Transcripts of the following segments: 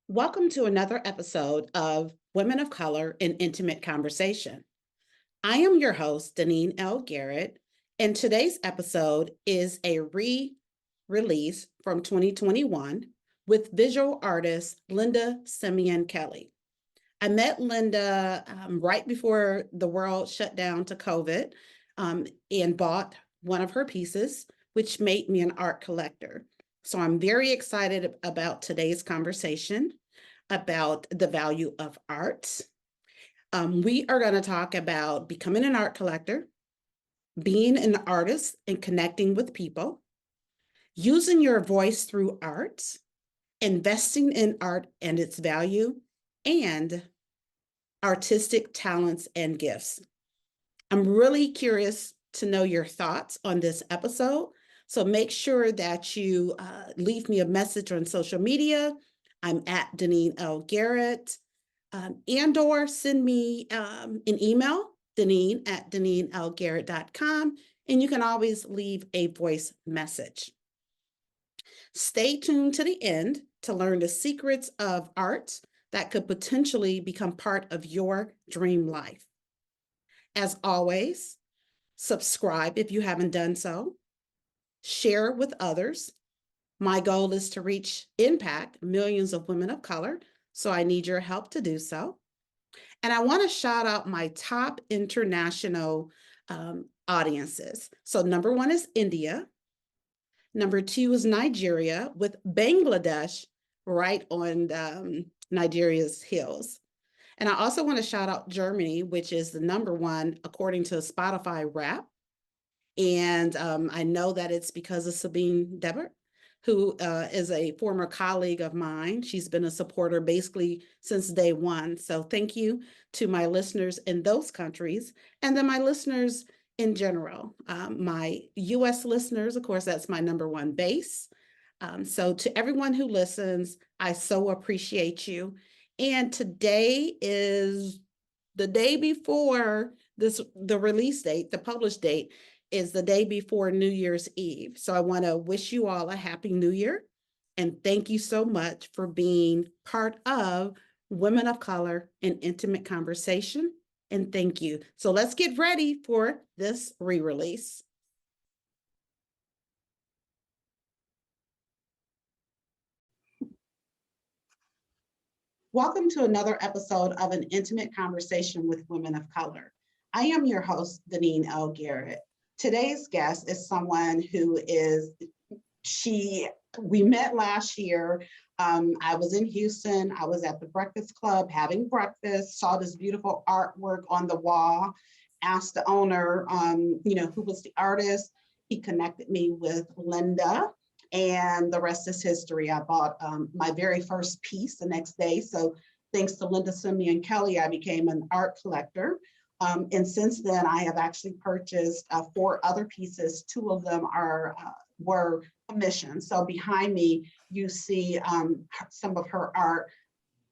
Welcome to another episode of Women of Color in Intimate Conversation. I am your host, Deneen L. Garrett, and today's episode is a re-release from 2021 with visual artist Linda Simien Kelly. I met Linda right before the world shut down to COVID and bought one of her pieces, which made me an art collector. So I'm very excited about today's conversation about the value of art. We are going to talk about becoming an art collector, being an artist and connecting with people, using your voice through art, investing in art and its value, and artistic talents and gifts. I'm really curious to know your thoughts on this episode. So make sure that you leave me a message on social media. I'm at Deneen L. Garrett, and or send me an email, Deneen at deneenlgarrett.com, and you can always leave a voice message. Stay tuned to the end to learn the secrets of art that could potentially become part of your dream life. As always, subscribe if you haven't done so. Share with others. My goal is to impact millions of women of color, so I need your help to do so. And I want to shout out my top international audiences. So number one is India. Number two is Nigeria, with Bangladesh right on Nigeria's heels. And I also want to shout out Germany, which is the number one according to Spotify Rap. And I know that it's because of Sabine Debert, who is a former colleague of mine. She's been a supporter basically since day one. So thank you to my listeners in those countries, and then my listeners in general. My US listeners, of course, that's my number one base. So to everyone who listens, I so appreciate you. And today is the day before the release date, the published date is the day before New Year's Eve. So I want to wish you all a happy New Year. And thank you so much for being part of Women of Color in Intimate Conversation. And thank you. So let's get ready for this re-release. Welcome to another episode of An Intimate Conversation with Women of Color. I am your host, Deneen L. Garrett. Today's guest is someone who we met last year. I was in Houston. I was at the Breakfast Club having breakfast, saw this beautiful artwork on the wall, asked the owner, who was the artist. He connected me with Linda, and the rest is history. I bought my very first piece the next day. So thanks to Linda Simien Kelly, I became an art collector. And since then, I have actually purchased 4 other pieces. 2 of them were commissioned. So behind me, you see some of her art.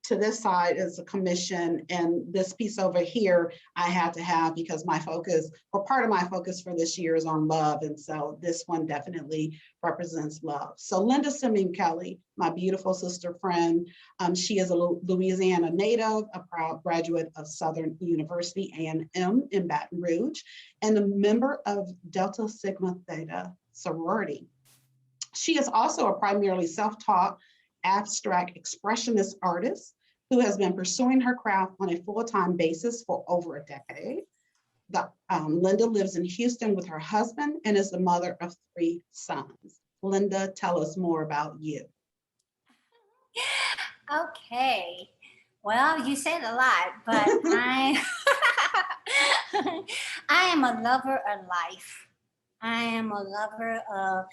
To this side is a commission, and this piece over here I had to have because part of my focus for this year is on love, and so this one definitely represents love. So Linda Simien Kelly, my beautiful sister friend, she is a Louisiana native, a proud graduate of Southern University A&M in Baton Rouge, and a member of Delta Sigma Theta sorority. She is also a primarily self-taught abstract expressionist artist who has been pursuing her craft on a full-time basis for over a decade. Linda lives in Houston with her husband and is the mother of 3 sons. Linda, tell us more about you. Okay. Well, you said a lot, but I am a lover of life. I am a lover of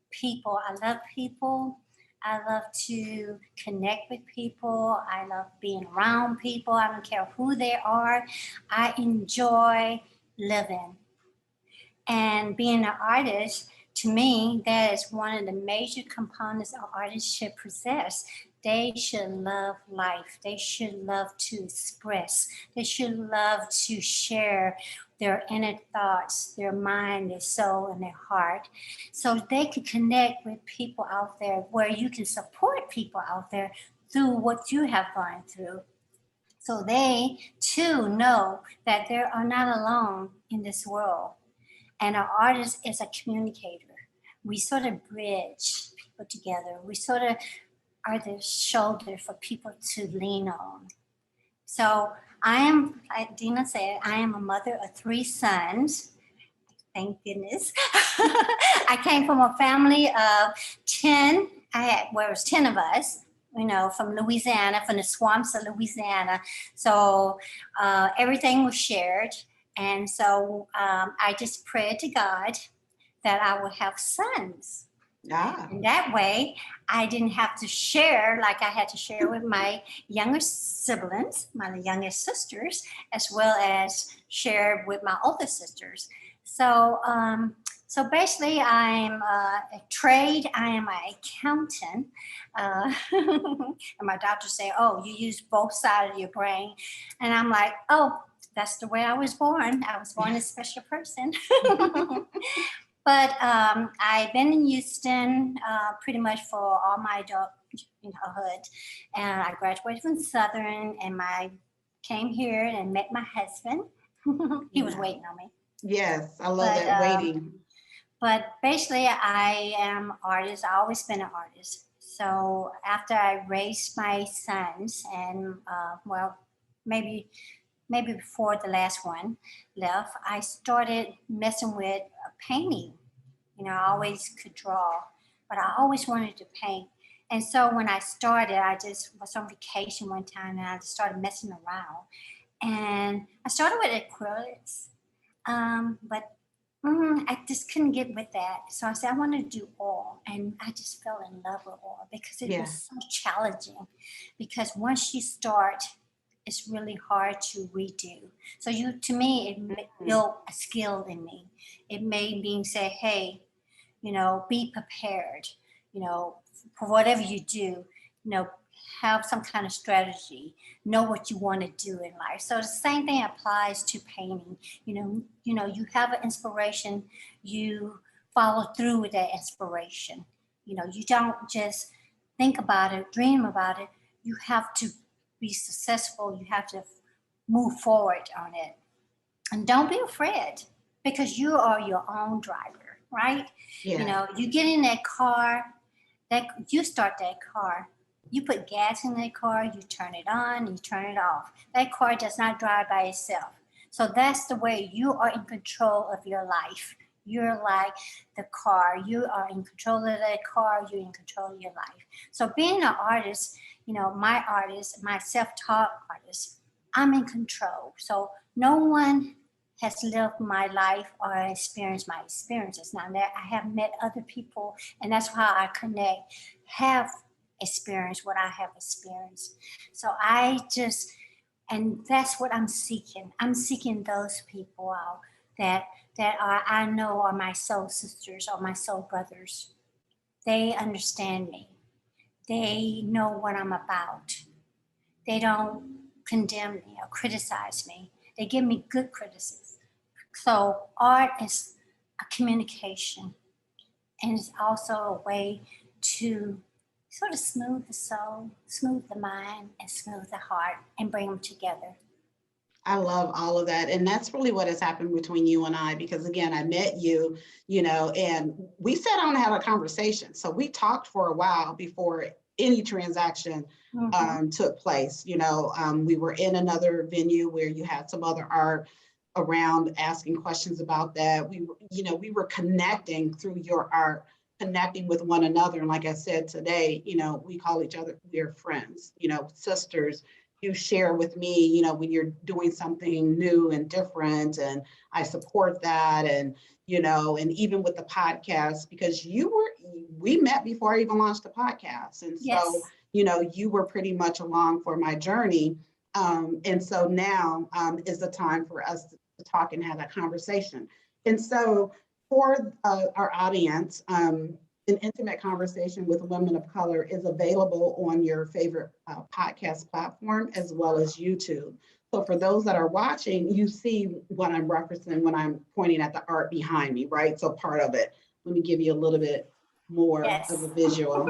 people. I love people. I love to connect with people. I love being around people. I don't care who they are. I enjoy living. And being an artist, to me, that is one of the major components an artist should possess. They should love life. They should love to express. They should love to share their inner thoughts, their mind, their soul, and their heart. So they can connect with people out there, where you can support people out there through what you have gone through. So they too know that they are not alone in this world. And an artist is a communicator. We sort of bridge people together. We sort of are the shoulder for people to lean on. So I am, like Dina said, I am a mother of 3 sons. Thank goodness. I came from a family of 10. It was 10 of us, from Louisiana, from the swamps of Louisiana. So everything was shared. And so I just prayed to God that I would have sons. Ah. And that way, I didn't have to share like I had to share with my younger siblings, my youngest sisters, as well as share with my older sisters. So, so basically, I'm a trade. I am an accountant, and my doctor say, "Oh, you use both sides of your brain," and I'm like, "Oh, that's the way I was born. I was born a special person." But I've been in Houston pretty much for all my adulthood, and I graduated from Southern, and I came here and met my husband. He was waiting on me. Yes, I love that waiting. But basically, I am an artist. I've always been an artist. So after I raised my sons, and maybe before the last one left, I started messing with painting. I always could draw, but I always wanted to paint. And so when I started, I just was on vacation one time, and I just started messing around. And I started with acrylics, but I just couldn't get with that. So I said, I want to do oil. And I just fell in love with oil because it was so challenging. Because once you start, it's really hard to redo. So to me, it built a skill in me. It made me say, hey, be prepared, for whatever you do, have some kind of strategy, know what you want to do in life. So the same thing applies to painting. You have an inspiration, you follow through with that inspiration. You don't just think about it, dream about it. You have to be successful. You have to move forward on it. And don't be afraid, because you are your own driver, right? Yeah. You get in that car, you start that car. You put gas in that car, you turn it on, you turn it off. That car does not drive by itself. So that's the way you are in control of your life. You're like the car. You are in control of that car. You're in control of your life. So being an artist, my self-taught artist, I'm in control. So no one has lived my life or experienced my experiences. Now that I have met other people, and that's how I connect, have experienced what I have experienced. So and that's what I'm seeking. I'm seeking those people out that I know are my soul sisters or my soul brothers. They understand me. They know what I'm about. They don't condemn me or criticize me. They give me good criticism. So art is a communication, and it's also a way to sort of smooth the soul, smooth the mind, and smooth the heart, and bring them together. I love all of that. And that's really what has happened between you and I, because again, I met you, and we sat down and had a conversation. So we talked for a while before any transaction took place. We were in another venue where you had some other art around, asking questions about that. We were connecting through your art, connecting with one another. And like I said today, we call each other, we're friends, sisters. You share with me, when you're doing something new and different, and I support that. And, and even with the podcast, because we met before I even launched the podcast. And so, you were pretty much along for my journey. And so now is the time for us to talk and have that conversation. And so for our audience, an intimate conversation with women of color is available on your favorite podcast platform as well as YouTube. So for those that are watching, you see what I'm referencing when I'm pointing at the art behind me, right? So part of it, let me give you a little bit more Yes. of a visual.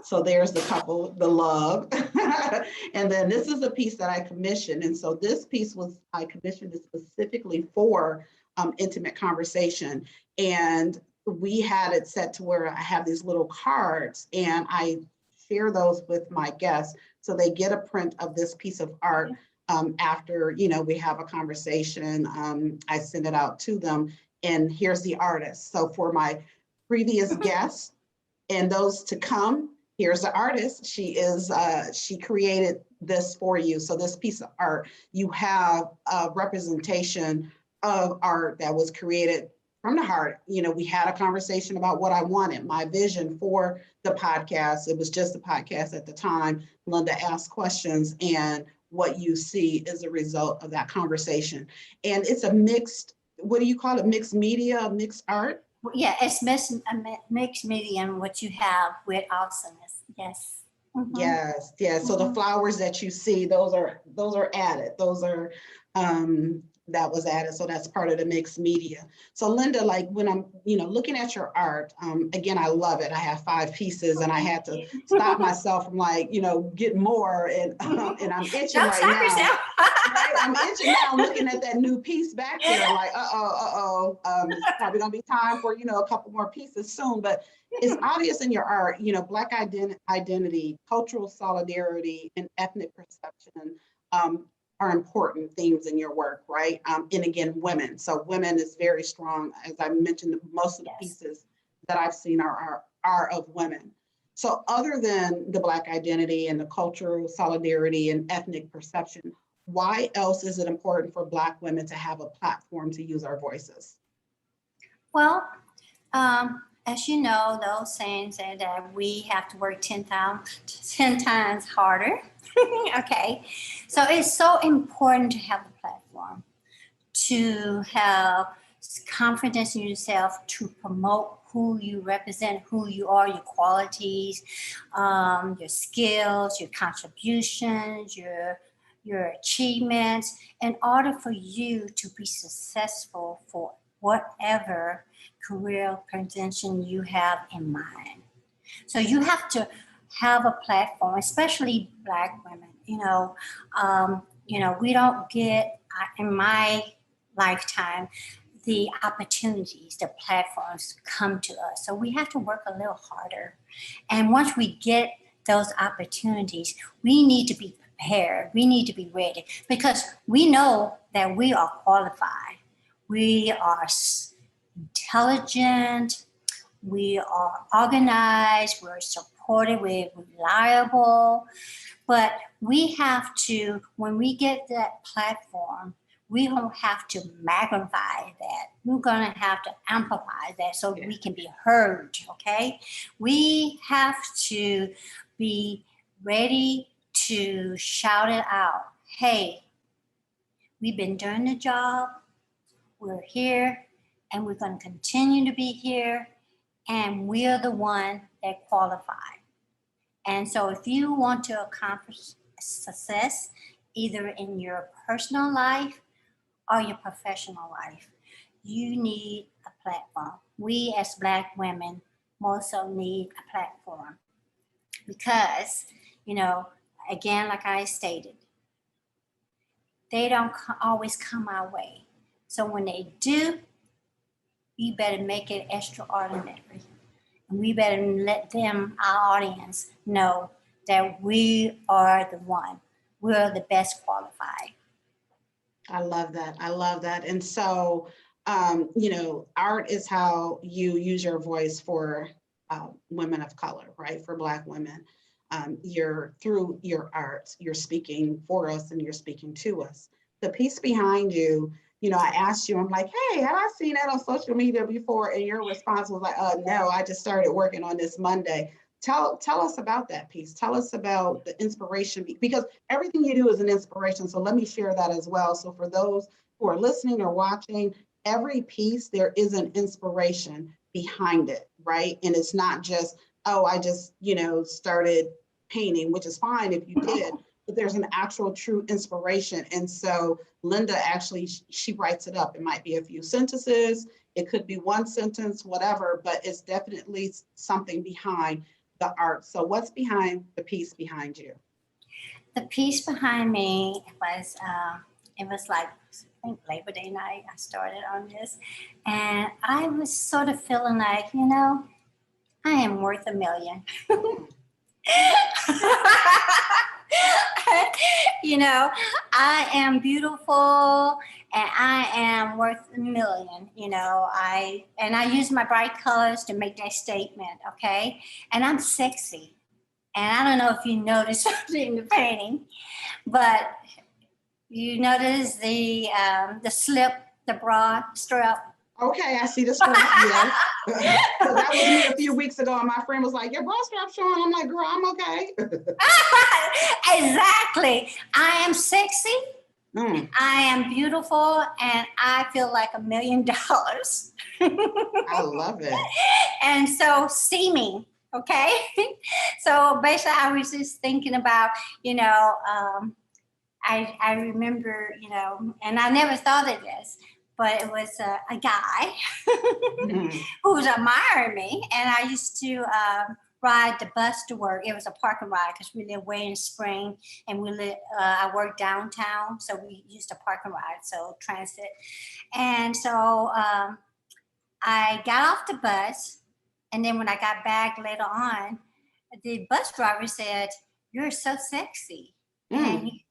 So there's the couple, the love. And then this is a piece that I commissioned. And so this piece I commissioned it specifically for intimate conversation. And we had it set to where I have these little cards and I share those with my guests. So they get a print of this piece of art after, we have a conversation. I send it out to them and here's the artist. So for my previous guests and those to come, here's the artist. She created this for you. So this piece of art, you have a representation of art that was created from the heart. We had a conversation about what I wanted, my vision for the podcast. It was just a podcast at the time. Linda asked questions, and what you see is a result of that conversation. And it's a mixed, what do you call it? Mixed media, mixed art? Yeah, it's mixed medium, what you have with awesomeness. Yes. Mm-hmm. Yes. So the flowers that you see, those are added. Those are that was added. So that's part of the mixed media. So Linda, like when I'm, looking at your art, again, I love it. I have 5 pieces and I had to stop myself from getting more and I'm itching right now. Right? I'm itching now looking at that new piece back there. I'm like, it's probably gonna be time for, a couple more pieces soon, but it's obvious in your art, Black identity, cultural solidarity, and ethnic perception are important themes in your work, right? And again, women. So women is very strong. As I mentioned, most of the pieces that I've seen are of women. So other than the Black identity and the cultural solidarity and ethnic perception, why else is it important for Black women to have a platform to use our voices? Well, as you know, those sayings say that we have to work 10 times harder. Okay, so it's so important to have a platform, to have confidence in yourself, to promote who you represent, who you are, your qualities, your skills, your contributions, your achievements, in order for you to be successful for whatever career presentation you have in mind. So you have to have a platform, especially Black women. We don't get, in my lifetime, the opportunities, the platforms come to us. So we have to work a little harder. And once we get those opportunities, we need to be prepared. We need to be ready because we know that we are qualified. We are intelligent. We are organized. We're supported. We're reliable. But we have to, when we get that platform, we don't have to magnify that. We're going to have to amplify that so we can be heard, okay? We have to be ready to shout it out. Hey, we've been doing the job. We're here, and we're going to continue to be here, and we're the one that qualify. And so if you want to accomplish success, either in your personal life or your professional life, you need a platform. We as Black women also need a platform because, again, like I stated, they don't always come our way. So when they do, we better make it extraordinary. And we better let them, our audience, know that we are the one. We're the best qualified. I love that. And so, art is how you use your voice for women of color, right? For Black women. Through your art, you're speaking for us and you're speaking to us. The piece behind you, I asked you, I'm like, hey, have I seen that on social media before? And your response was like, no, I just started working on this Monday. Tell us about that piece. Tell us about the inspiration, because everything you do is an inspiration. So let me share that as well. So for those who are listening or watching, every piece, there is an inspiration behind it, right? And it's not just, I just, started painting, which is fine if you did, there's an actual true inspiration. And so Linda actually, she writes it up. It might be a few sentences, it could be one sentence, whatever, but it's definitely something behind the art. So what's behind the piece behind you? The piece behind me was, it was like, I think Labor Day night, I started on this. And I was sort of feeling like, I am worth $1 million. I am beautiful and I am worth $1 million. I use my bright colors to make that statement, okay? And I'm sexy. And I don't know if you noticed in the painting, but you notice the slip, the bra strap. Okay, I see the strap, yes. So that was me a few weeks ago, and my friend was like, your bra strap's showing. I'm like, girl, I'm okay. Exactly. I am sexy. I am beautiful, and I feel like $1 million. I love it. And so, see me, okay? So basically, I was just thinking about, I remember, and I never thought of this, but it was a guy who was admiring me, and I used to ride the bus to work. It was a parking ride because we live way in Spring, and I worked downtown, so we used to park and ride, so transit. And so I got off the bus, and then when I got back later on, the bus driver said, "You're so sexy."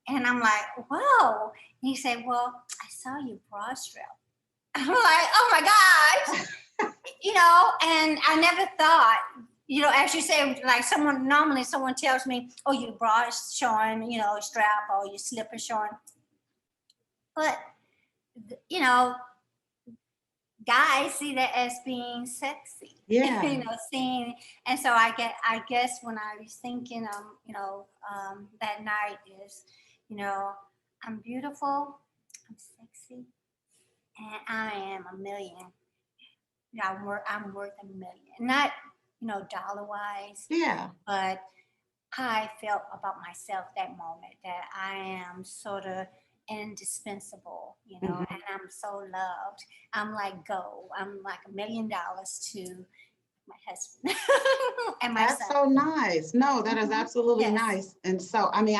And I'm like, whoa. And he said, well, I saw you bra strap. I'm like, oh my gosh. And I never thought, as you say, like normally someone tells me, oh, your bra is showing, strap, or your slip is showing. But, guys see that as being sexy. Yeah. Seeing, and so I guess when I was thinking, that night is, I'm beautiful, I'm sexy, and I am $1 million. I'm worth $1 million. Not, dollar wise. Yeah. But I felt about myself that moment that I am sort of indispensable, and I'm so loved. I'm like gold. I'm like $1 million to my husband and my That's son. so nice. No, that is absolutely nice. And so, I mean,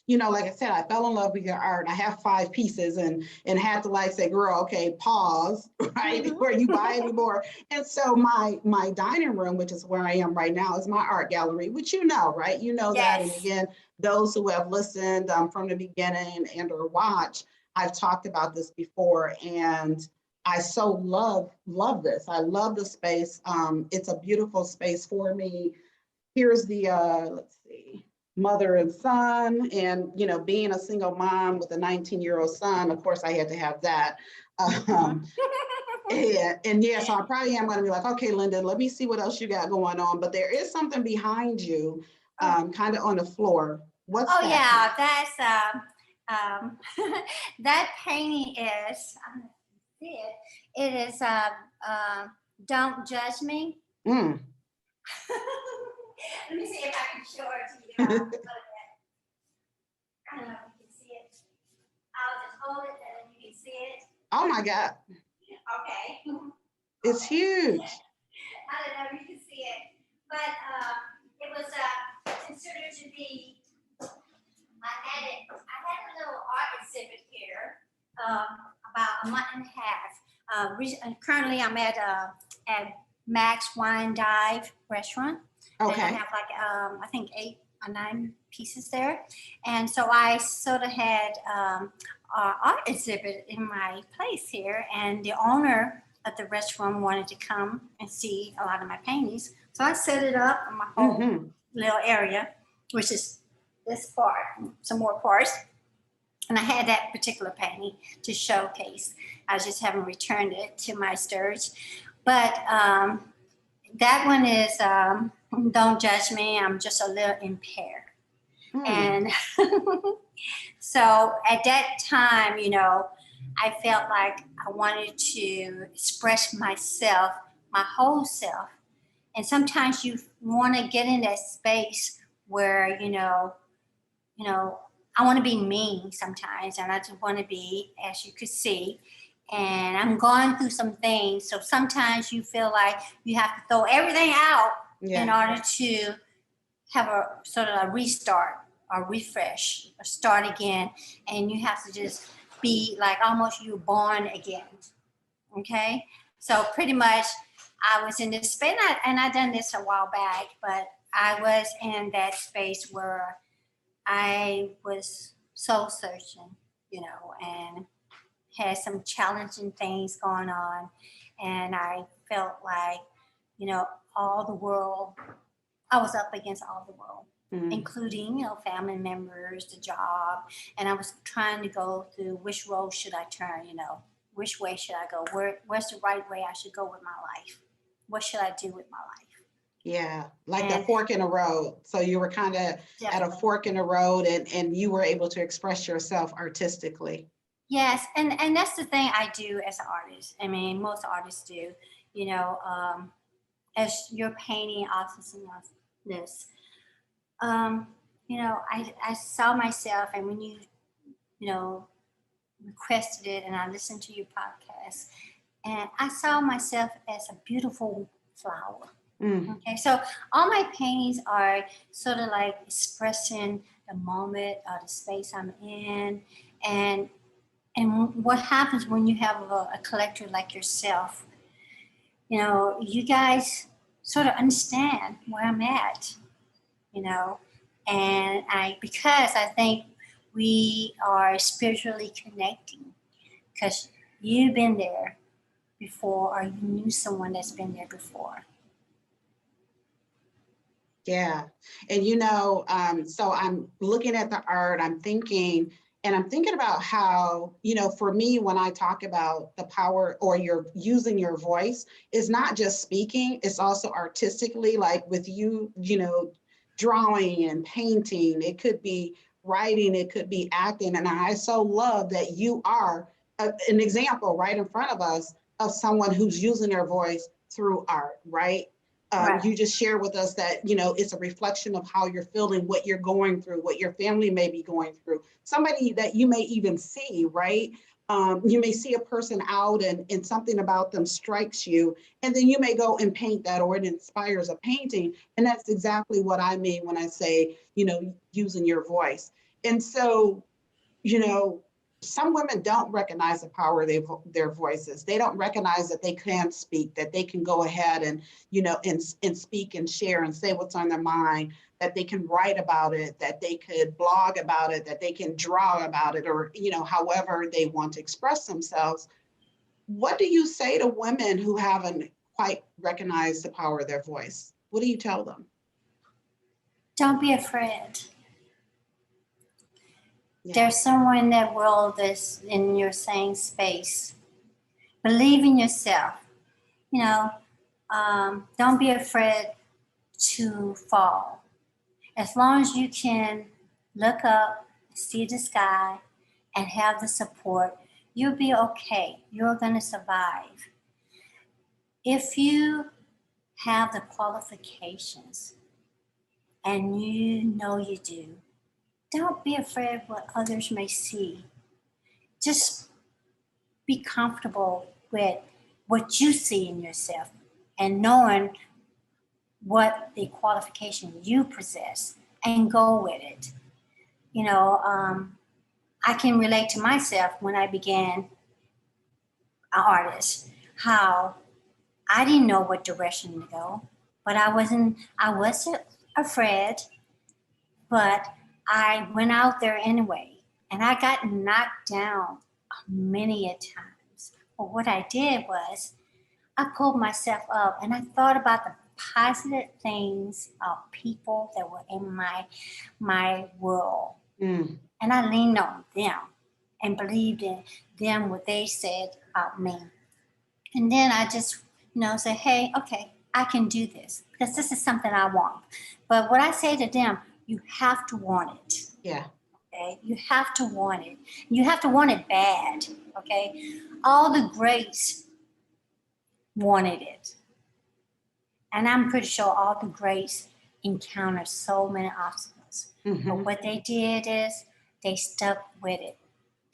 like I said, I fell in love with your art. I have 5 pieces and had to like say, girl, okay, pause, right? Before you buy any more. And so my dining room, which is where I am right now, is my art gallery, which right? That. And again, those who have listened from the beginning and or watch, I've talked about this before, and I so love this. I love the space. It's a beautiful space for me. Here's the, let's see, mother and son, and, being a single mom with a 19-year-old son, of course I had to have that. And yeah, so I probably am going to be like, okay, Linda, let me see what else you got going on. But there is something behind you, kind of on the floor. What's that? Oh yeah, that's that painting is. It is Don't Judge Me. Let me see if I can show it to you. I don't know if you can see it. I'll just hold it and then you can see it. Oh my God. Okay. It's huge. I don't know if you can see it, but it was considered to be. I had a little art exhibit here about a month and a half. Currently, I'm at Max Wine Dive restaurant. Okay. And I have like I think 8 or 9 pieces there, and so I sort of had our art exhibit in my place here, and the owner of the restaurant wanted to come and see a lot of my paintings, so I set it up in my whole little area, which is this part, some more parts. And I had that particular painting to showcase. I just haven't returned it to my storage. But that one is Don't Judge Me. I'm just a little impaired. And so at that time, I felt like I wanted to express myself, my whole self. And sometimes you want to get in that space where, I want to be me sometimes, and I just want to be, as you could see, and I'm going through some things. So sometimes you feel like you have to throw everything out in order to have a sort of a restart or refresh or start again. And you have to just be like almost you're born again. Okay. So pretty much I was in this space, and I done this a while back, but I was in that space where I was soul searching, and had some challenging things going on. And I felt like, all the world, I was up against all the world, including, family members, the job. And I was trying to go through which road should I turn, which way should I go? Where's the right way I should go with my life? What should I do with my life? Yeah, like the fork in the road. So you were kind of at a fork in the road, and you were able to express yourself artistically. Yes, and that's the thing I do as an artist. I mean, most artists do. As you're painting awesomeness, I saw myself, and when you requested it, and I listened to your podcast, and I saw myself as a beautiful flower. Okay, so all my paintings are sort of like expressing the moment or the space I'm in, and what happens when you have a collector like yourself. You guys sort of understand where I'm at, and because I think we are spiritually connecting, because you've been there before, or you knew someone that's been there before. Yeah. And, so I'm looking at the art, I'm thinking about how, for me, when I talk about the power or you're using your voice, it's not just speaking, it's also artistically, like with you, drawing and painting. It could be writing, it could be acting. And I so love that you are an example right in front of us of someone who's using their voice through art, right? Right. You just share with us that, it's a reflection of how you're feeling, what you're going through, what your family may be going through, somebody that you may even see, right? You may see a person out and something about them strikes you, and then you may go and paint that, or it inspires a painting. And that's exactly what I mean when I say, using your voice. And so, some women don't recognize the power of their voices. They don't recognize that they can speak, that they can go ahead and, and speak and share and say what's on their mind, that they can write about it, that they could blog about it, that they can draw about it, or, however they want to express themselves. What do you say to women who haven't quite recognized the power of their voice? What do you tell them? Don't be afraid. Yeah. There's someone in that world that's in your same space. Believe in yourself. Don't be afraid to fall. As long as you can look up, see the sky, and have the support, you'll be okay. You're going to survive. If you have the qualifications, and you do, don't be afraid of what others may see. Just be comfortable with what you see in yourself and knowing what the qualification you possess, and go with it. I can relate to myself when I began an artist, how I didn't know what direction to go, but I wasn't afraid, but I went out there anyway, and I got knocked down many a times. But what I did was I pulled myself up, and I thought about the positive things of people that were in my world. And I leaned on them and believed in them, what they said about me. And then I just, say, hey, okay, I can do this because this is something I want. But what I say to them, you have to want it. Yeah. Okay, you have to want it. You have to want it bad. Okay, all the greats wanted it, and I'm pretty sure all the greats encountered so many obstacles. But what they did is they stuck with it.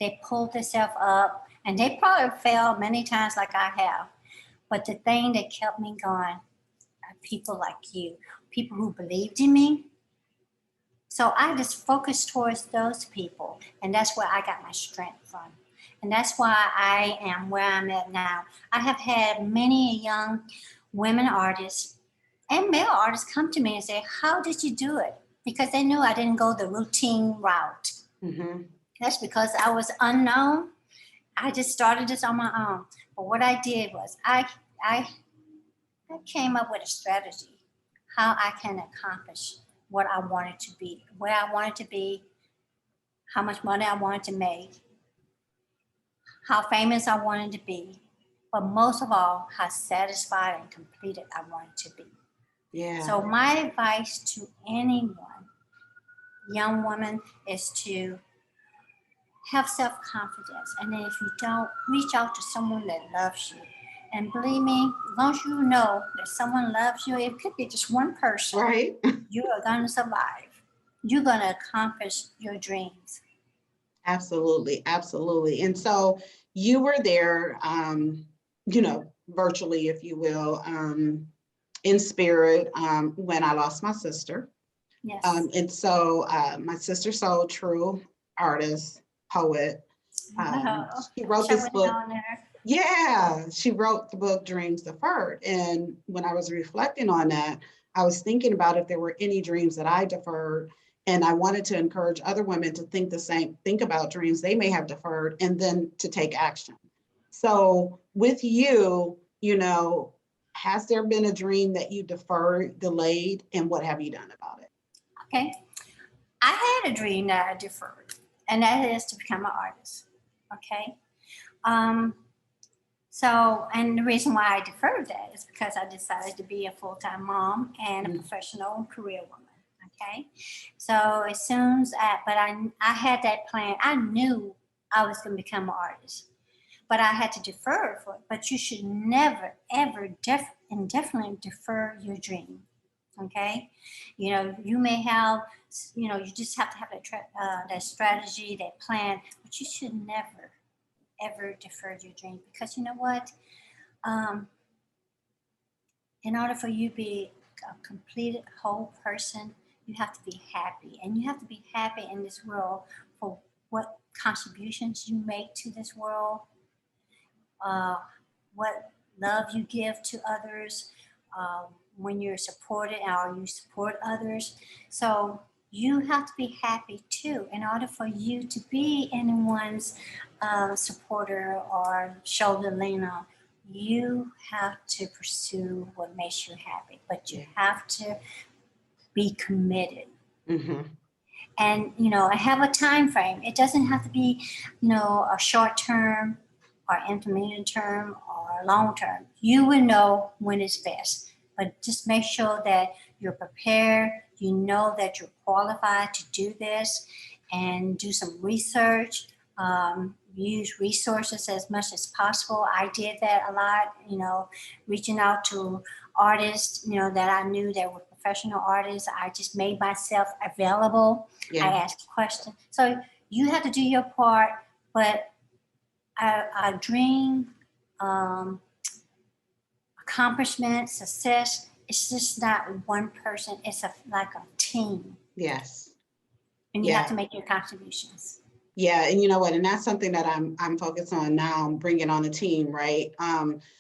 They pulled themselves up, and they probably failed many times like I have. But the thing that kept me going are people like you, people who believed in me. So I just focused towards those people, and that's where I got my strength from. And that's why I am where I'm at now. I have had many young women artists and male artists come to me and say, "How did you do it?" Because they knew I didn't go the routine route. Mm-hmm. That's because I was unknown. I just started this on my own. But what I did was I came up with a strategy how I can accomplish what I wanted to be, where I wanted to be, how much money I wanted to make, how famous I wanted to be, but most of all, how satisfied and completed I wanted to be. Yeah. So my advice to anyone, young woman, is to have self-confidence. And then if you don't, reach out to someone that loves you. And believe me, as long as you know that someone loves you, it could be just one person, Right. you are going to survive. You're going to accomplish your dreams. Absolutely. Absolutely. And so you were there, virtually, if you will, in spirit, when I lost my sister. Yes. And so my sister Soul, true artist, poet, she wrote this book. Yeah, she wrote the book Dreams Deferred. And when I was reflecting on that, I was thinking about if there were any dreams that I deferred. And I wanted to encourage other women to think the same, think about dreams they may have deferred and then to take action. So with you, has there been a dream that you deferred, delayed, and what have you done about it? Okay. I had a dream that I deferred, and that is to become an artist. Okay. Um, and the reason why I deferred that is because I decided to be a full-time mom and a professional career woman. Okay. So as soon as I had that plan, I knew I was going to become an artist, but I had to defer for it. But you should never, ever, indefinitely defer your dream. Okay. You may have, you just have to have that strategy, that plan, but you should never, ever defer your dream, because you know what? Um, in order for you to be a completed whole person, you have to be happy. And you have to be happy in this world for what contributions you make to this world, what love you give to others, when you're supported or you support others. So you have to be happy too in order for you to be anyone's supporter or shoulder leaner. You have to pursue what makes you happy, but you have to be committed. Mm-hmm. And have a time frame. It doesn't have to be a short term or intermediate term or long term. You will know when it's best, but just make sure that you're prepared. You know that you're qualified to do this, and do some research. Use resources as much as possible. I did that a lot, reaching out to artists, that I knew that were professional artists. I just made myself available. Yeah. I asked questions. So you have to do your part, but a dream, accomplishment, success, it's just not one person. It's like a team. Yes. And you have to make your contributions. Yeah, and you know what? And that's something that I'm focused on now, bringing on a team, right?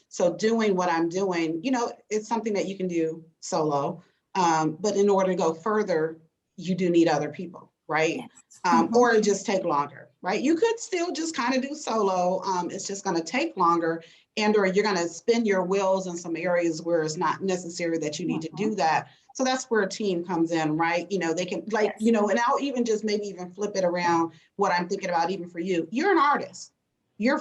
So doing what I'm doing, it's something that you can do solo, but in order to go further, you do need other people, right? Yes. Or it just take longer, right? You could still just kind of do solo. It's just going to take longer, or you're going to spin your wheels in some areas where it's not necessary that you need to do that. So that's where a team comes in, right? They can and I'll even just maybe even flip it around what I'm thinking about even for you. You're an artist. Your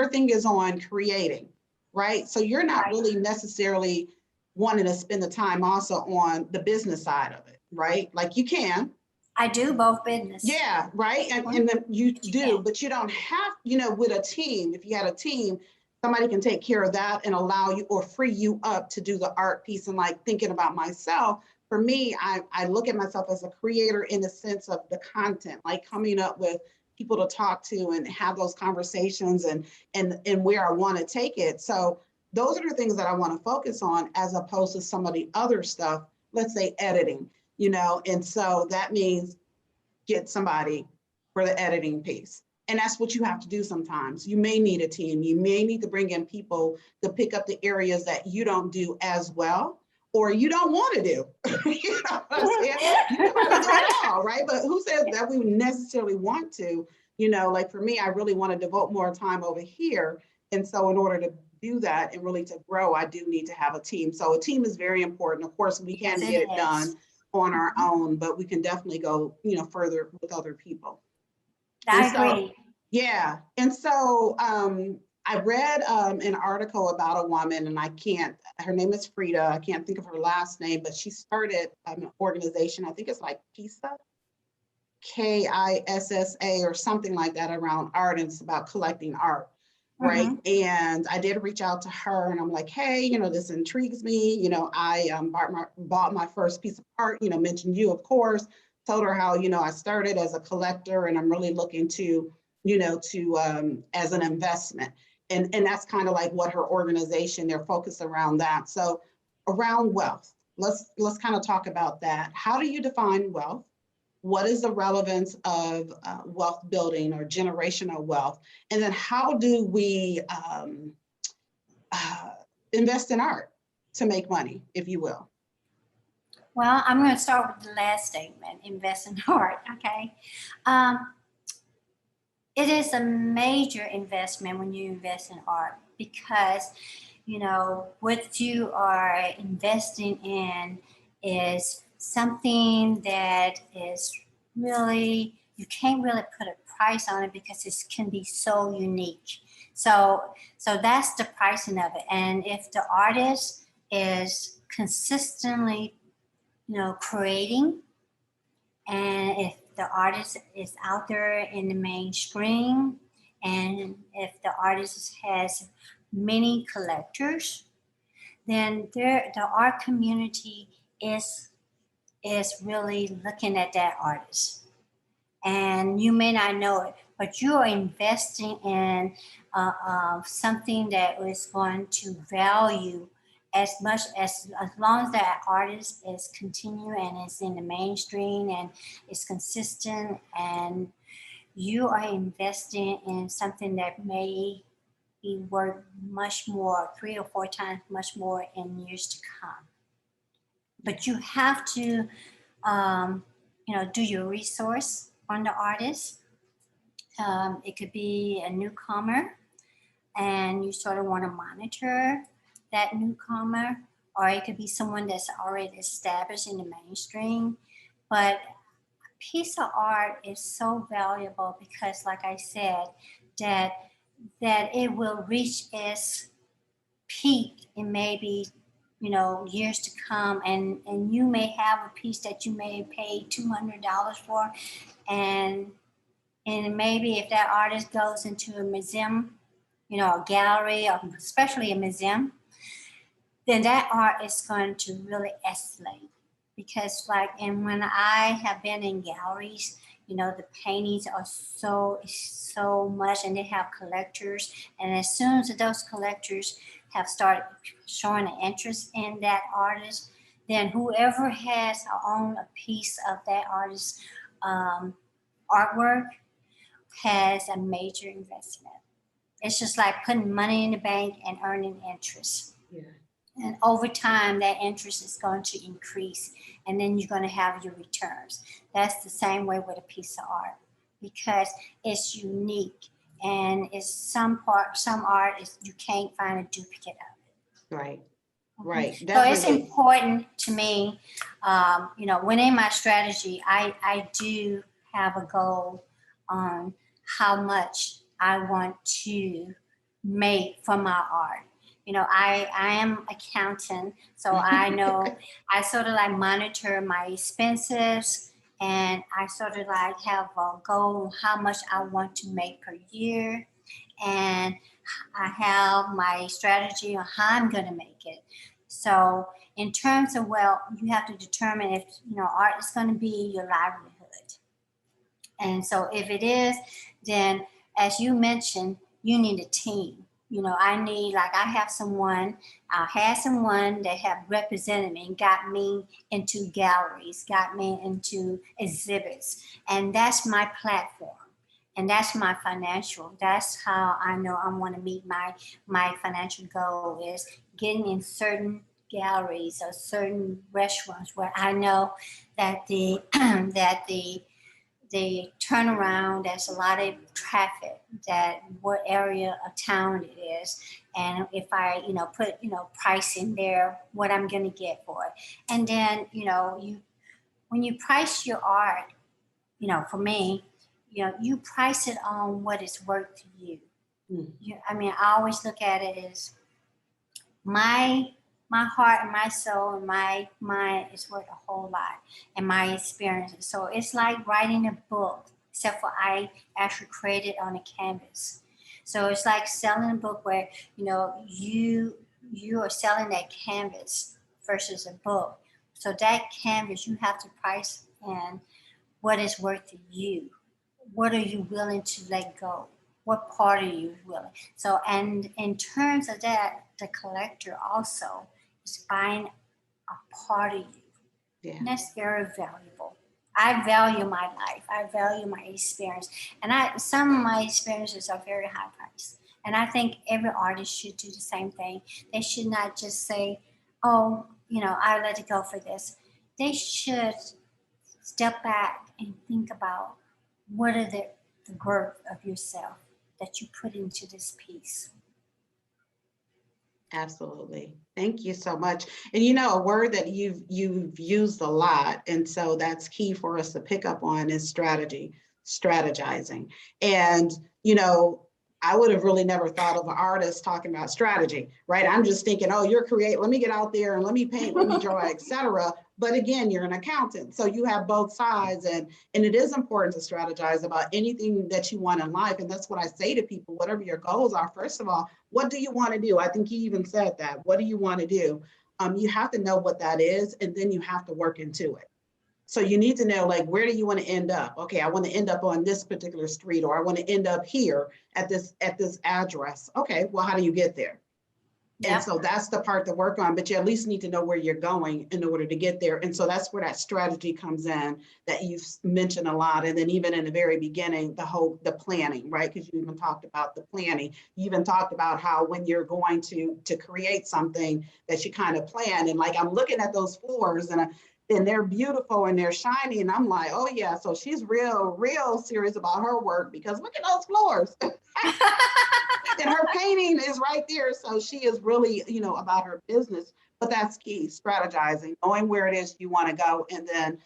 thing is on creating, right? So you're not really necessarily wanting to spend the time also on the business side of it, right? Like you can. I do both business. Yeah, right. And then you do, but you don't have, with a team, if you had a team, somebody can take care of that and allow you or free you up to do the art piece. And like thinking about myself, for me, I look at myself as a creator in the sense of the content, like coming up with people to talk to and have those conversations and where I want to take it. So those are the things that I want to focus on as opposed to some of the other stuff, let's say editing, and so that means get somebody for the editing piece. And that's what you have to do sometimes. You may need a team. You may need to bring in people to pick up the areas that you don't do as well or you don't want to do. You know what I'm saying? You can probably do it all, right? But who says that we necessarily want to? Like for me, I really want to devote more time over here. And so in order to do that and really to grow, I do need to have a team. So a team is very important. Of course, we can get it done on our own, but we can definitely go, further with other people. I agree. Yeah. And so I read an article about a woman, and her name is Frida. I can't think of her last name, but she started an organization. I think it's like KISA, KISSA or something like that around art. And it's about collecting art. Right. And I did reach out to her and I'm like, hey, this intrigues me. I bought my first piece of art, mentioned you, of course, told her how, I started as a collector and I'm really looking to, as an investment. And that's kind of like what her organization, they're focused around that. So around wealth, let's kind of talk about that. How do you define wealth? What is the relevance of wealth building or generational wealth? And then how do we invest in art to make money, if you will? Well, I'm going to start with the last statement, invest in art, okay? It is a major investment when you invest in art because, what you are investing in is something that is really, you can't really put a price on it because it can be so unique. So that's the pricing of it. And if the artist is consistently, creating, and if the artist is out there in the mainstream, and if the artist has many collectors, then the art community is really looking at that artist. And you may not know it, but you are investing in something that is going to value as long as that artist is continuing and is in the mainstream and is consistent, and you are investing in something that may be worth much more, 3 or 4 times much more in years to come. But you have to, do your resource on the artist. It could be a newcomer, and you sort of want to monitor that newcomer, or it could be someone that's already established in the mainstream. But a piece of art is so valuable because, like I said, that it will reach its peak in maybe years to come, and you may have a piece that you may pay $200 for, and maybe if that artist goes into a museum, a gallery, or especially a museum, then that art is going to really escalate. Because and when I have been in galleries, the paintings are so much, and they have collectors. And as soon as those collectors have started showing an interest in that artist, then whoever has owned a piece of that artist's artwork has a major investment. It's just like putting money in the bank and earning interest. Yeah. And over time, that interest is going to increase, and then you're going to have your returns. That's the same way with a piece of art because it's unique, and it's some art is you can't find a duplicate of it. Right. Right. So it's important to me, within my strategy, I do have a goal on how much I want to make from my art. I am accountant, so I know I sort of like monitor my expenses, and I sort of like have a goal on how much I want to make per year, and I have my strategy on how I'm going to make it. So in terms of, well, you have to determine if, art is going to be your livelihood. And so if it is, then as you mentioned, you need a team. I have someone, I had someone that have represented me and got me into galleries, got me into exhibits. And that's my platform. And that's my financial. That's how I know I want to meet my financial goal, is getting in certain galleries or certain restaurants where I know that the the turnaround, there's a lot of traffic, that what area of town it is, and if I put price in there, what I'm going to get for it. And then when you price your art, for me, you price it on what it's worth to you. I always look at it as my heart and my soul and my mind is worth a whole lot, and my experiences. So it's like writing a book, except for I actually created on a canvas. So it's like selling a book where you are selling that canvas versus a book. So that canvas you have to price in what is worth to you. What are you willing to let go? What part are you willing? So, and in terms of that, the collector also is buying a part of you. Yeah. And that's very valuable. I value my life. I value my experience. And some of my experiences are very high priced. And I think every artist should do the same thing. They should not just say, oh, I let it go for this. They should step back and think about what are the worth of yourself that you put into this piece. Absolutely. Thank you so much. And a word that you've used a lot, and so that's key for us to pick up on, is strategizing. And I would have really never thought of an artist talking about strategy, right? I'm just thinking, oh, you're creative. Let me get out there and let me paint, let me draw, etc. But again, you're an accountant, so you have both sides, and it is important to strategize about anything that you want in life. And that's what I say to people: whatever your goals are, first of all, what do you want to do? I think you even said that. What do you want to do? You have to know what that is, and then you have to work into it. So you need to know, like, where do you want to end up? Okay, I want to end up on this particular street, or I want to end up here at this address. Okay, well, how do you get there? Yep. And so that's the part to work on, but you at least need to know where you're going in order to get there. And so that's where that strategy comes in, that you've mentioned a lot. And then even in the very beginning, the planning, right? Because you even talked about the planning. You even talked about how when you're going to create something, that you kind of plan. And like, I'm looking at those floors, and they're beautiful and they're shiny. And I'm like, oh yeah, so she's real serious about her work, because look at those floors. And her painting is right there. So she is really, about her business. But that's key: strategizing, knowing where it is you want to go, and then,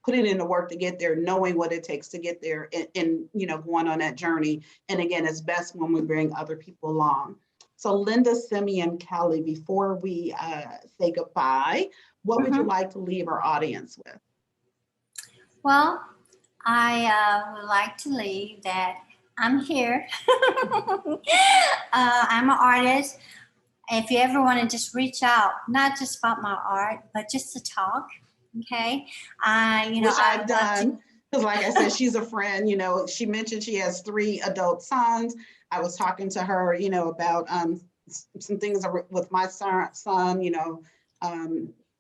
putting in the work to get there, knowing what it takes to get there, and going on that journey. And again, it's best when we bring other people along. So Linda Simien Kelly, before we say goodbye, what would you like to leave our audience with? Well, I would like to leave that I'm here. I'm an artist. If you ever want to just reach out, not just about my art, but just to talk, okay? Which I've done, because like I said, she's a friend. She mentioned she has 3 adult sons. I was talking to her, about some things with my son.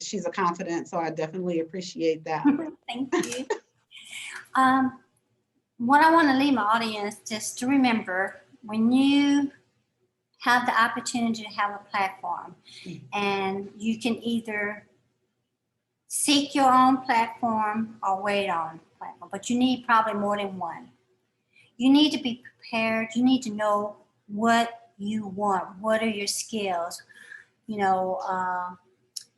She's a confidant, so I definitely appreciate that. Thank you. What I want to leave my audience just to remember: when you have the opportunity to have a platform, and you can either seek your own platform or wait on platform, but you need probably more than one. You need to be prepared. You need to know what you want. What are your skills?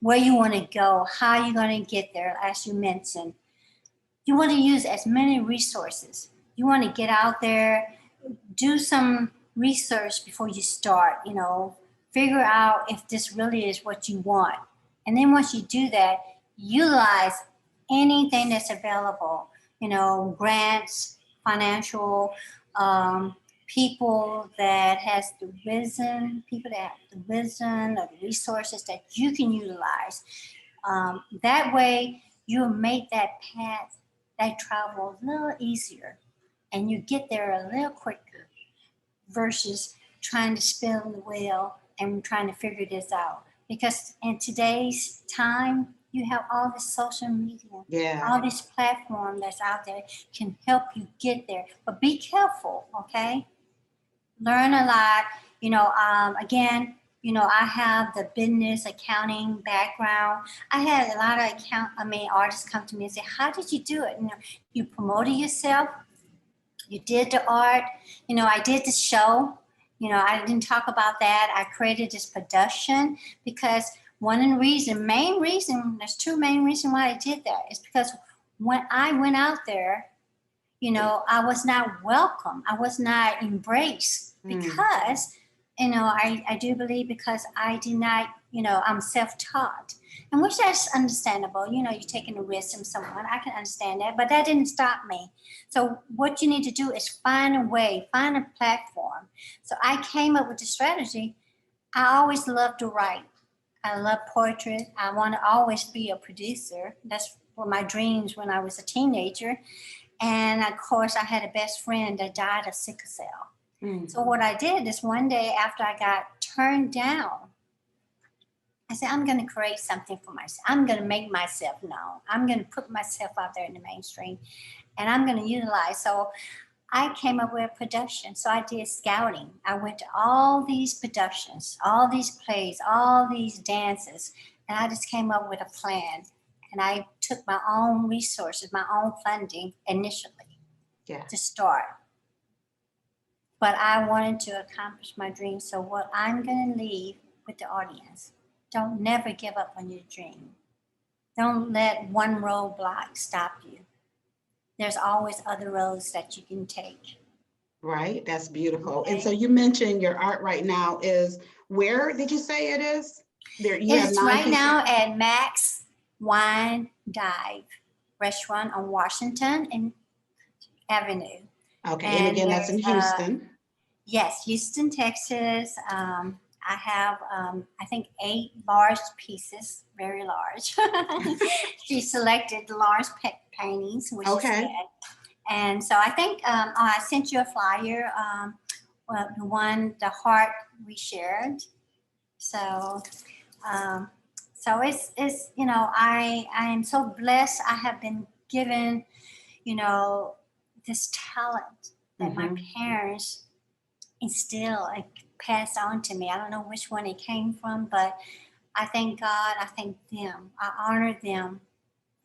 Where you want to go, how you're going to get there, as you mentioned. You want to use as many resources. You want to get out there, do some research before you start, figure out if this really is what you want. And then once you do that, utilize anything that's available, grants, financial people that has the wisdom, people that have the wisdom or the resources that you can utilize. That way, you'll make that path, that travel a little easier, and you get there a little quicker versus trying to spin the wheel and trying to figure this out. Because in today's time, you have all this social media, all this platform that's out there can help you get there. But be careful, okay? Learn a lot. Again, I have the business accounting background. I had a lot of artists come to me and say, "How did you do it?" You promoted yourself. You did the art. I did the show. I didn't talk about that. I created this production because main reason, there's two main reasons why I did that is because when I went out there, I was not welcome. I was not embraced because, I do believe because I did not, I'm self-taught. And which that's understandable. You're taking a risk from someone. I can understand that, but that didn't stop me. So what you need to do is find a way, find a platform. So I came up with the strategy. I always loved to write. I love poetry. I want to always be a producer. That's one of my dreams when I was a teenager. And of course, I had a best friend that died of sickle cell. So what I did is one day after I got turned down, I said, I'm going to create something for myself. I'm going to make myself known. I'm going to put myself out there in the mainstream, and I'm going to utilize. So I came up with a production. So I did scouting. I went to all these productions, all these plays, all these dances, and I just came up with a plan. And I took my own resources, my own funding initially to start. But I wanted to accomplish my dream. So what I'm going to leave with the audience, don't never give up on your dream. Don't let one roadblock stop you. There's always other roads that you can take. Right, that's beautiful. Okay. And so you mentioned your art right now is, where did you say it is? It's right now at Max Wine Dive Restaurant on Washington and Avenue. Okay, and again, that's in Houston. Yes, Houston, Texas. I have, I think, 8 large pieces, very large. She selected the large paintings, which is good. And so I think I sent you a flyer, the heart we shared. So, it's I am so blessed. I have been given, this talent that my parents instilled and passed on to me. I don't know which one it came from, but I thank God. I thank them. I honor them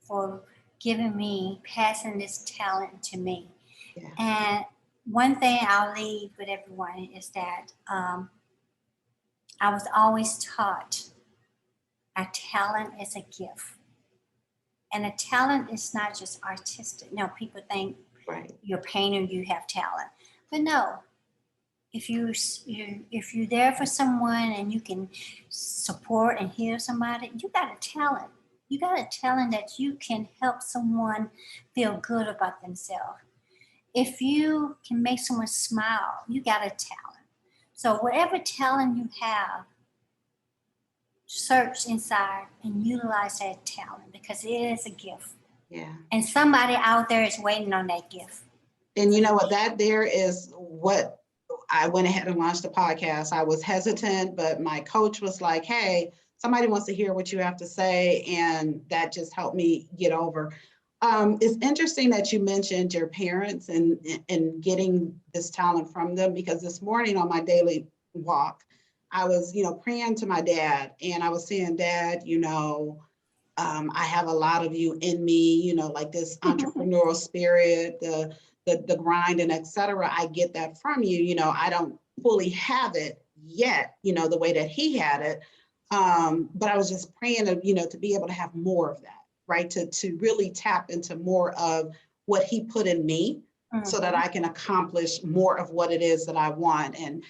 for giving me, passing this talent to me. Yeah. And one thing I'll leave with everyone is that I was always taught a talent is a gift. And a talent is not just artistic. No, people think you're a painter, you have talent. But no, if you're there for someone and you can support and heal somebody, you got a talent. You got a talent that you can help someone feel good about themselves. If you can make someone smile, you got a talent. So whatever talent you have, search inside and utilize that talent because it is a gift. Yeah. And somebody out there is waiting on that gift. And you know what, that there is what I went ahead and launched the podcast. I was hesitant, but my coach was like, hey, somebody wants to hear what you have to say. And that just helped me get over. It's interesting that you mentioned your parents and getting this talent from them, because this morning on my daily walk, I was, praying to my dad, and I was saying, Dad, I have a lot of you in me, like this entrepreneurial spirit, the grind and et cetera. I get that from you. I don't fully have it yet, the way that he had it. But I was just praying to be able to have more of that, right? To really tap into more of what he put in me so that I can accomplish more of what it is that I want. And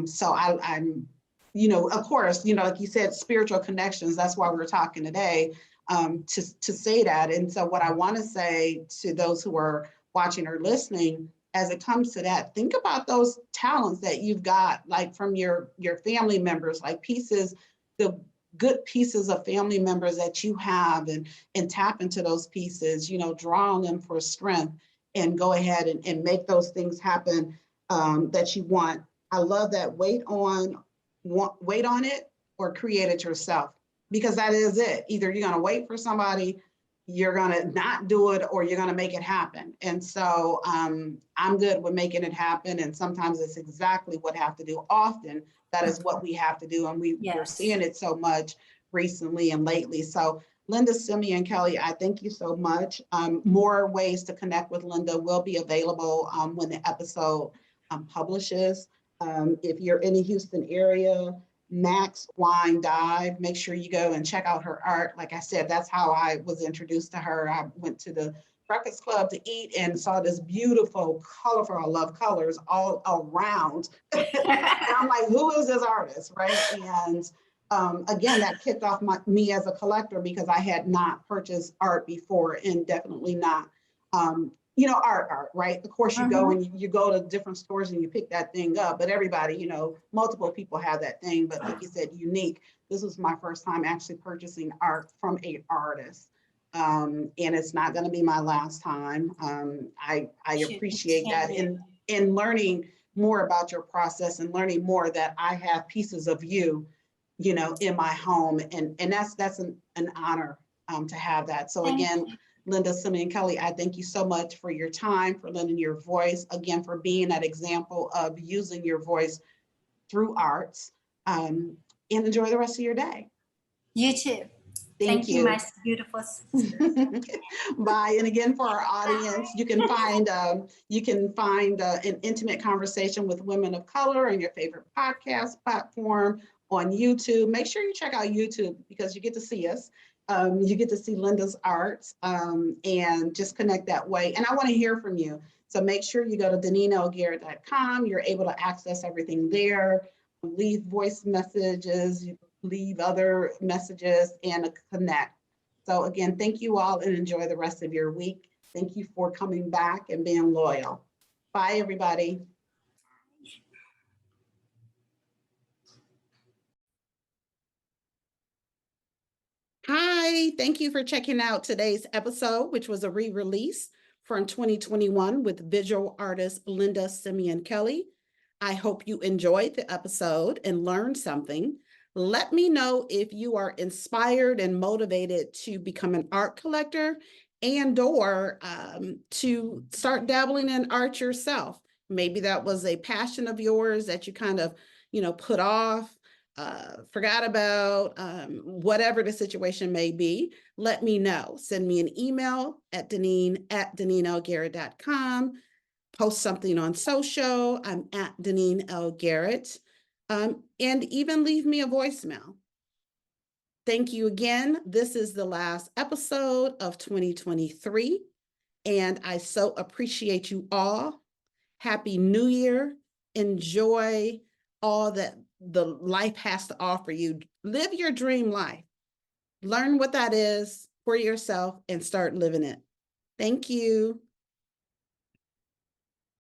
so I'm, of course, like you said, spiritual connections, that's why we're talking today, to say that. And so what I want to say to those who are watching or listening, as it comes to that, think about those talents that you've got, like from your family members, like pieces, the good pieces of family members that you have, and tap into those pieces, you know, draw on them for strength, and go ahead and make those things happen that you want. I love that. Wait on it or create it yourself, because that is it. Either you're going to wait for somebody, you're going to not do it, or you're going to make it happen. And so I'm good with making it happen. And sometimes it's exactly what I have to do. Often that is what we have to do. And we're seeing it so much recently and lately. So Linda Simien Kelly, I thank you so much. More ways to connect with Linda will be available when the episode publishes. If you're in the Houston area, Max Wine Dive, make sure you go and check out her art. Like I said, that's how I was introduced to her. I went to the Breakfast Club to eat and saw this beautiful, colorful, I love colors all around. And I'm like, who is this artist, right? And again, that kicked off me as a collector, because I had not purchased art before, and definitely not, you know, art, right? Of course, you go and you go to different stores and you pick that thing up, but everybody, you know, multiple people have that thing, but like you said, unique. This was my first time actually purchasing art from an artist. And it's not going to be my last time. I appreciate that, in learning more about your process, and learning more that I have pieces of you, you know, in my home, and that's an honor to have that. So again, Linda Simien Kelly, I thank you so much for your time, for lending your voice, again, for being that example of using your voice through arts. And enjoy the rest of your day. You too. Thank you, my beautiful sister. Bye. And again, for our audience, you can find an intimate conversation with women of color on your favorite podcast platform, on YouTube. Make sure you check out YouTube, because you get to see us. You get to see Linda's art, and just connect that way. And I want to hear from you. So make sure you go to DanineLGarrett.com. You're able to access everything there. Leave voice messages, leave other messages, and connect. So again, thank you all, and enjoy the rest of your week. Thank you for coming back and being loyal. Bye, everybody. Hi, thank you for checking out today's episode, which was a re-release from 2021 with visual artist Linda Simien Kelly. I hope you enjoyed the episode and learned something. Let me know if you are inspired and motivated to become an art collector, and/or to start dabbling in art yourself. Maybe that was a passion of yours that you kind of, you know, put off, forgot about, whatever the situation may be. Let me know. Send me an email at DanineLGarrett.com. Post something on social. I'm at Danine L. Garrett. And even leave me a voicemail. Thank you again. This is the last episode of 2023, and I so appreciate you all. Happy New Year. Enjoy all that the life has to offer you. Live your dream life. Learn what that is for yourself and start living it. Thank you.